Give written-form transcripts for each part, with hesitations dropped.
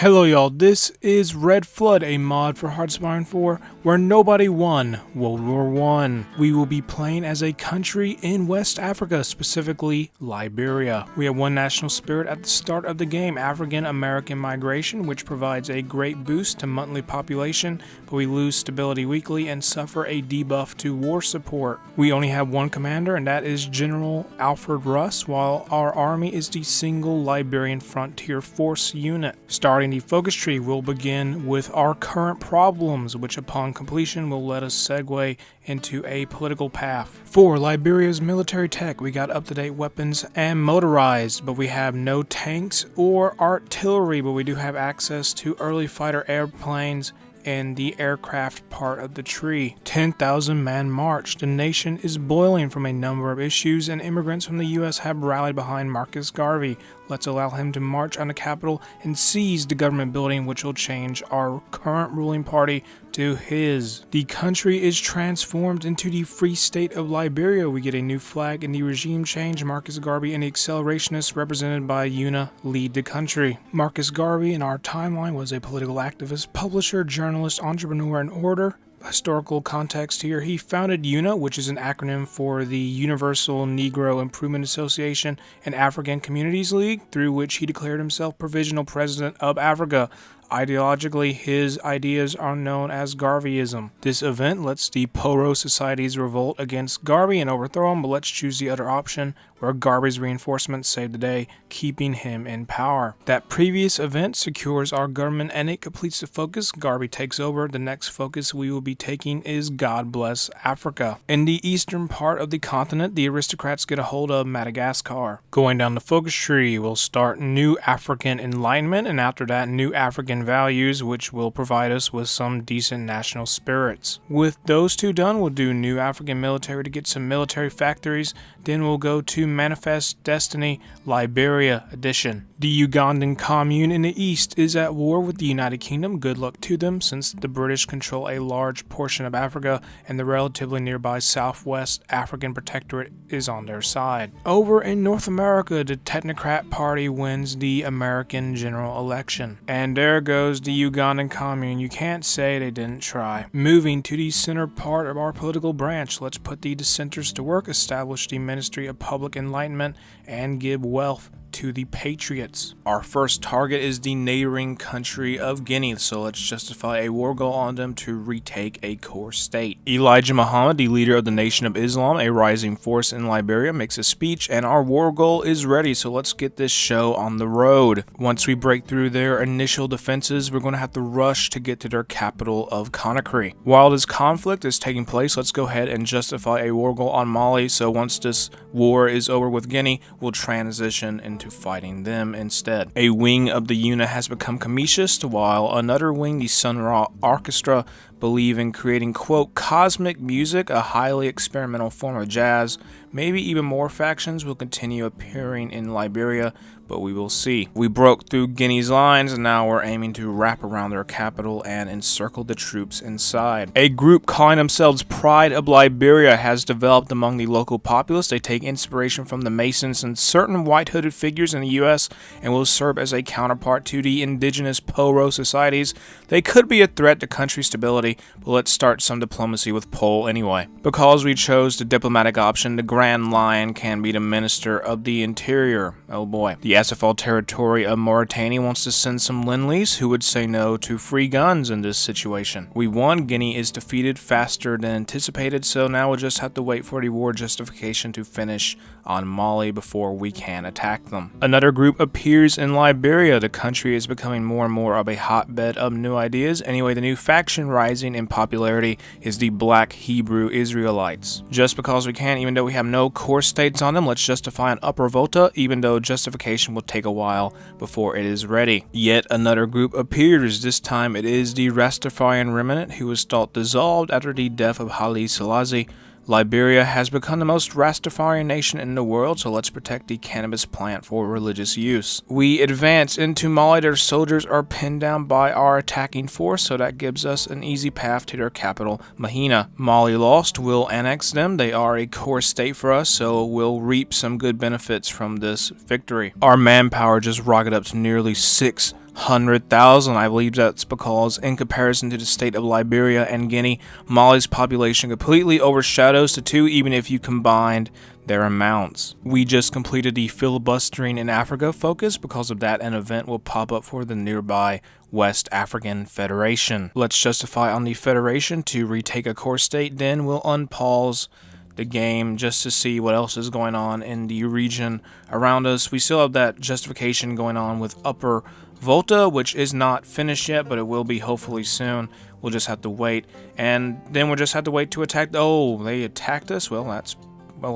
Hello y'all, this is Red Flood, a mod for Hearthstone 4, where nobody won World War I. We will be playing as a country in West Africa, specifically Liberia. We have one national spirit at the start of the game, African-American migration, which provides a great boost to monthly population, but we lose stability weekly and suffer a debuff to war support. We only have one commander, and that is General Alfred Russ, while our army is the single Liberian Frontier Force unit. Starting the focus tree, we'll begin with our current problems, which upon completion will let us segue into a political path. For Liberia's military tech, we got up-to-date weapons and motorized, but we have no tanks or artillery, but we do have access to early fighter airplanes and the aircraft part of the tree. 10,000 man march. The nation is boiling from a number of issues, and immigrants from the US have rallied behind Marcus Garvey. Let's allow him to march on the Capitol and seize the government building, which will change our current ruling party to his. The country is transformed into the Free State of Liberia. We get a new flag and the regime change. Marcus Garvey and the accelerationists represented by Una lead the country. Marcus Garvey in our timeline was a political activist, publisher, journalist, entrepreneur, and orator. Historical context here, he founded UNA, which is an acronym for the Universal Negro Improvement Association and African Communities League, through which he declared himself Provisional President of Africa. Ideologically, his ideas are known as Garveyism. This event lets the Poro societies revolt against Garvey and overthrow him, but let's choose the other option, where Garvey's reinforcements save the day, keeping him in power. That previous event secures our government and it completes the focus. Garvey takes over. The next focus we will be taking is God Bless Africa. In the eastern part of the continent, the aristocrats get a hold of Madagascar. Going down the focus tree, we'll start New African Enlightenment, and after that, New African Values, which will provide us with some decent national spirits. With those two done, we'll do New African Military to get some military factories. Then we'll go to Manifest Destiny Liberia Edition. The Ugandan commune in the east is at war with the United Kingdom. Good luck to them, since the British control a large portion of Africa and the relatively nearby Southwest African Protectorate is on their side. Over in North America, the Technocrat Party wins the American general election. And there goes the Ugandan commune. You can't say they didn't try. Moving to the center part of our political branch, let's put the dissenters to work, establish the Ministry of Public Enlightenment, and give wealth to the patriots. Our first target is the neighboring country of Guinea, so let's justify a war goal on them to retake a core state. Elijah Muhammad, the leader of the Nation of Islam, a rising force in Liberia, makes a speech, and our war goal is ready, so let's get this show on the road. Once we break through their initial defenses, we're going to have to rush to get to their capital of Conakry. While this conflict is taking place, let's go ahead and justify a war goal on Mali, so once this war is over with Guinea, we'll transition into fighting them instead. A wing of the UNA has become Comitiist, while another wing, the Sun Ra Orchestra, believe in creating, quote, cosmic music, a highly experimental form of jazz. Maybe even more factions will continue appearing in Liberia, but we will see. We broke through Guinea's lines, and now we're aiming to wrap around their capital and encircle the troops inside. A group calling themselves Pride of Liberia has developed among the local populace. They take inspiration from the Masons and certain white-hooded figures in the US and will serve as a counterpart to the indigenous Poro societies. They could be a threat to country stability, but let's start some diplomacy with Pole anyway. Because we chose the diplomatic option, the Grand Lion can be the Minister of the Interior. Oh boy. The SFL territory of Mauritania wants to send some Lend-Lease. Who would say no to free guns in this situation? We won. Guinea is defeated faster than anticipated, so now we'll just have to wait for the war justification to finish on Mali before we can attack them. Another group appears in Liberia. The country is becoming more and more of a hotbed of new ideas. Anyway, the new faction rising in popularity is the Black Hebrew Israelites. Just because we can, even though we have no core states on them, let's justify an upper Volta, even though justification will take a while before it is ready. Yet another group appears. This time it is the Rastafarian remnant, who was thought dissolved after the death of Haile Selassie. Liberia has become the most Rastafarian nation in the world, so let's protect the cannabis plant for religious use. We advance into Mali. Their soldiers are pinned down by our attacking force, so that gives us an easy path to their capital, Mahina. Mali lost. We'll annex them. They are a core state for us, so we'll reap some good benefits from this victory. Our manpower just rocketed up to nearly 6 100,000. I believe that's because, in comparison to the state of Liberia and Guinea, Mali's population completely overshadows the two, even if you combined their amounts. We just completed the filibustering in Africa focus. Because of that, an event will pop up for the nearby West African Federation. Let's justify on the Federation to retake a core state, then we'll unpause the game just to see what else is going on in the region around us. We still have that justification going on with Upper Volta, which is not finished yet, but it will be hopefully soon. We'll just have to wait, and then we'll just have to wait to attack. Oh, they attacked us? Well, let's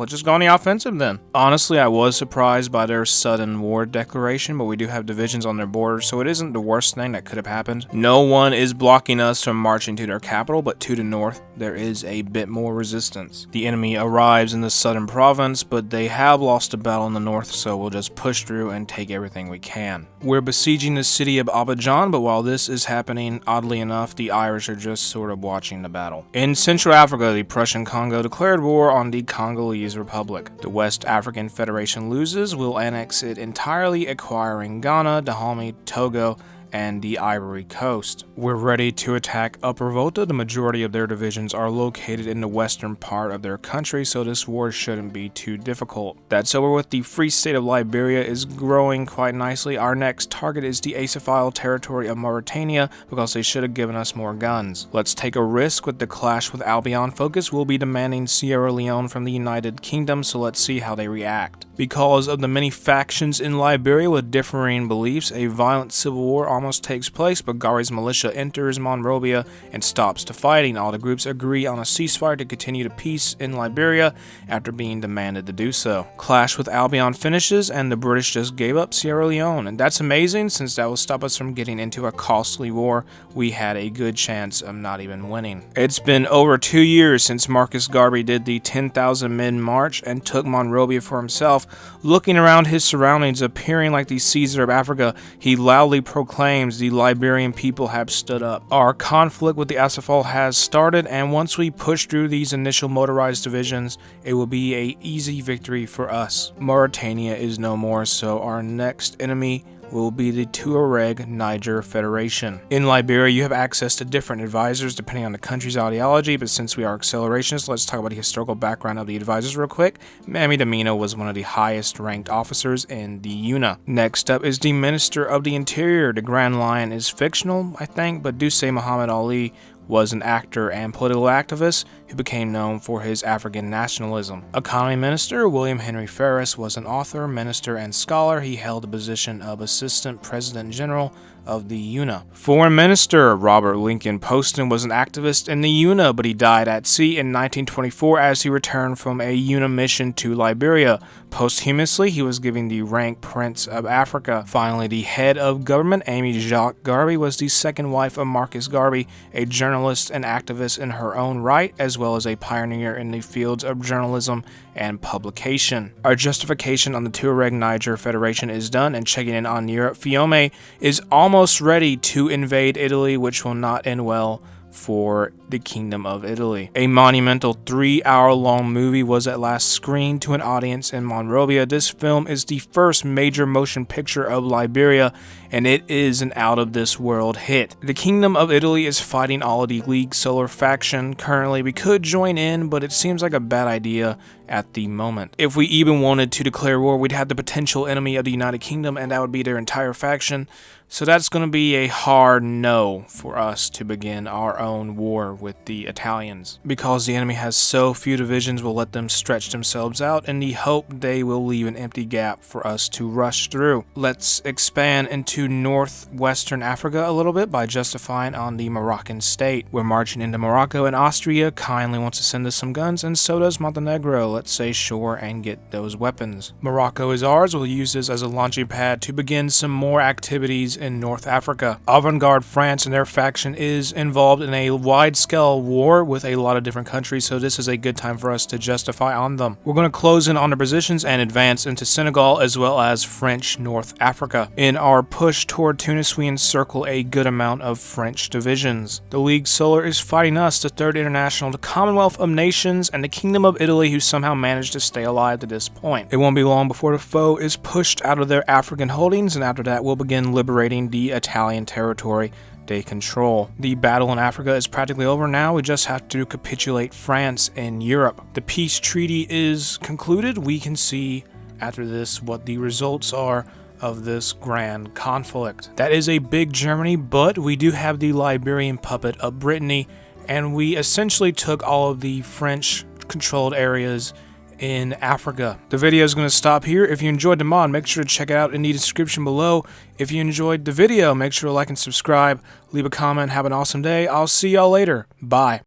just go on the offensive then. Honestly, I was surprised by their sudden war declaration, but we do have divisions on their borders, so it isn't the worst thing that could have happened. No one is blocking us from marching to their capital, but to the north, there is a bit more resistance. The enemy arrives in the southern province, but they have lost a battle in the north, so we'll just push through and take everything we can. We're besieging the city of Abidjan, but while this is happening, oddly enough, the Irish are just sort of watching the battle. In Central Africa, the Prussian Congo declared war on the Congolese Republic. The West African Federation loses, will annex it entirely, acquiring Ghana, Dahomey, Togo, and the Ivory Coast. We're ready to attack Upper Volta. The majority of their divisions are located in the western part of their country, so this war shouldn't be too difficult. That's over with. The Free State of Liberia is growing quite nicely. Our next target is the Acephile territory of Mauritania, because they should have given us more guns. Let's take a risk with the clash with Albion focus. We'll be demanding Sierra Leone from the United Kingdom, so let's see how they react. Because of the many factions in Liberia with differing beliefs, a violent civil war almost takes place, but Gari's militia enters Monrovia and stops the fighting. All the groups agree on a ceasefire to continue the peace in Liberia after being demanded to do so. Clash with Albion finishes, and the British just gave up Sierra Leone, and that's amazing since that will stop us from getting into a costly war we had a good chance of not even winning. It's been over 2 years since Marcus Garvey did the 10,000 men march and took Monrovia for himself. Looking around his surroundings, appearing like the Caesar of Africa, he loudly proclaims the Liberian people have stood up. Our conflict with the Acephile has started, and once we push through these initial motorized divisions, it will be an easy victory for us. Mauritania is no more, so our next enemy will be the Tuareg Niger Federation. In Liberia, you have access to different advisors depending on the country's ideology, but since we are accelerationists, let's talk about the historical background of the advisors real quick. Mami Damino was one of the highest ranked officers in the UNA. Next up is the Minister of the Interior. The Grand Lion is fictional, I think, but do say Muhammad Ali was an actor and political activist who became known for his African nationalism. Economy Minister William Henry Ferris was an author, minister, and scholar. He held the position of Assistant President General of the UNA. Foreign Minister Robert Lincoln Poston was an activist in the UNA, but he died at sea in 1924 as he returned from a UNA mission to Liberia. Posthumously, he was given the rank Prince of Africa. Finally, the head of government, Amy Jacques Garvey, was the second wife of Marcus Garvey, a journalist and activist in her own right, as well as a pioneer in the fields of journalism and publication. Our justification on the Tuareg Niger Federation is done, and checking in on Europe, Fiume is almost ready to invade Italy, which will not end well for the Kingdom of Italy. A monumental 3-hour-long movie was at last screened to an audience in Monrovia. This film is the first major motion picture of Liberia, and it is an out-of-this-world hit. The Kingdom of Italy is fighting all of the League Solar faction. Currently, we could join in, but it seems like a bad idea at the moment. If we even wanted to declare war, we'd have the potential enemy of the United Kingdom, and that would be their entire faction. So that's going to be a hard no for us to begin our own war with the Italians. Because the enemy has so few divisions, we'll let them stretch themselves out in the hope they will leave an empty gap for us to rush through. Let's expand into northwestern Africa a little bit by justifying on the Moroccan state. We're marching into Morocco, and Austria kindly wants to send us some guns, and so does Montenegro. Let's say sure and get those weapons. Morocco is ours. We'll use this as a launching pad to begin some more activities in North Africa. Avant-garde France and their faction is involved in a wide-scale war with a lot of different countries, so this is a good time for us to justify on them. We're going to close in on their positions and advance into Senegal as well as French North Africa. In our push toward Tunis, we encircle a good amount of French divisions. The League Solar is fighting us, the Third International, the Commonwealth of Nations, and the Kingdom of Italy, who somehow managed to stay alive to this point. It won't be long before the foe is pushed out of their African holdings, and after that we'll begin liberating liberating the Italian territory they control. The battle in Africa is practically over now. We just have to capitulate France in Europe. The peace treaty is concluded. We can see after this what the results are of this grand conflict. That is a big Germany, but we do have the Liberian puppet of Brittany, and we essentially took all of the French controlled areas in Africa. The video is going to stop here. If you enjoyed the mod, make sure to check it out in the description below. If you enjoyed the video, make sure to like and subscribe, leave a comment, have an awesome day. I'll see y'all later. Bye.